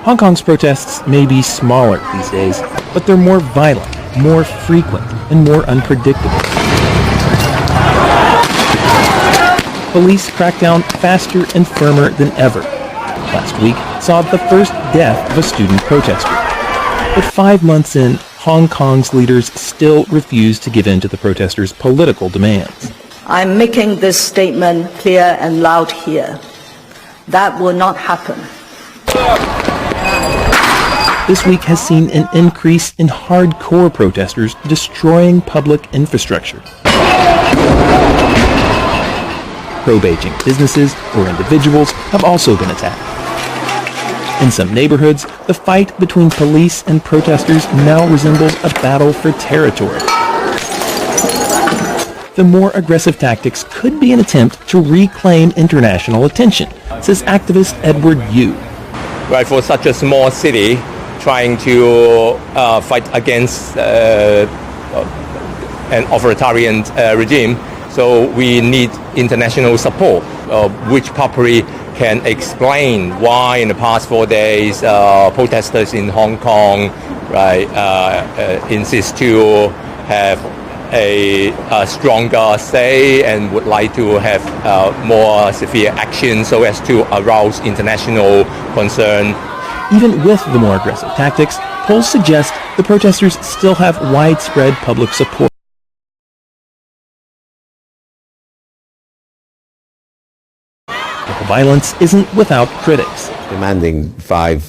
Hong Kong's protests may be smaller these days, but they're more violent, more frequent, and more unpredictable. Police crack down faster and firmer than ever. Last week saw the first death of a student protester. But 5 months in, Hong Kong's leaders still refuse to give in to the protesters' political demands. I'm making this statement clear and loud here. That will not happen. This week has seen an increase in hardcore protesters destroying public infrastructure. Pro-Beijing businesses or individuals have also been attacked. In some neighborhoods, the fight between police and protesters now resembles a battle for territory. The more aggressive tactics could be an attempt to reclaim international attention, says activist Edward Yu. Right, for such a small city, trying to fight against an authoritarian regime, so we need international support, which probably can explain why in the past 4 days protesters in Hong Kong insist to have a stronger say and would like to have more severe action so as to arouse international concern. Even with the more aggressive tactics, polls suggest the protesters still have widespread public support. But the violence isn't without critics. Demanding five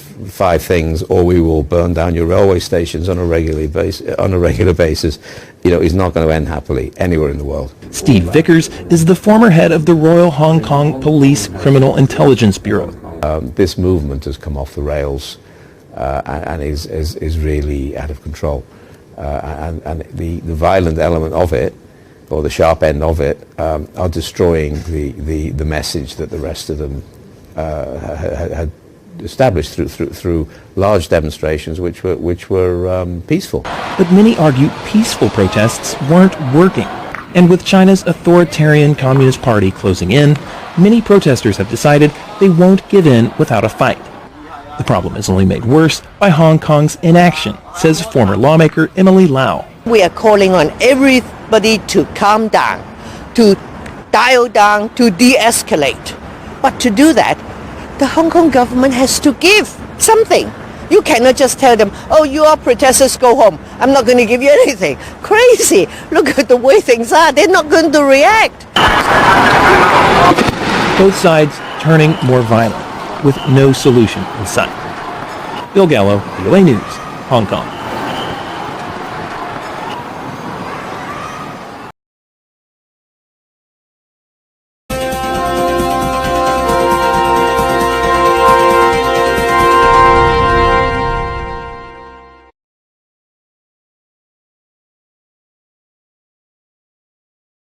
things, or we will burn down your railway stations on a regular basis, is not going to end happily anywhere in the world. Steve Vickers is the former head of the Royal Hong Kong Police Criminal Intelligence Bureau. This movement has come off the rails and is really out of control. And the violent element of it, or the sharp end of it, are destroying the message that the rest of them had established through large demonstrations which were peaceful. But many argue peaceful protests weren't working. And with China's authoritarian Communist Party closing in, many protesters have decided they won't give in without a fight. The problem is only made worse by Hong Kong's inaction, says former lawmaker Emily Lau. We are calling on everybody to calm down, to dial down, to de-escalate. But to do that, the Hong Kong government has to give something. You cannot just tell them, oh, you are protesters, go home. I'm not going to give you anything. Crazy. Look at the way things are. They're not going to react. Both sides turning more violent, with no solution in sight. Bill Gallo, VOA News, Hong Kong.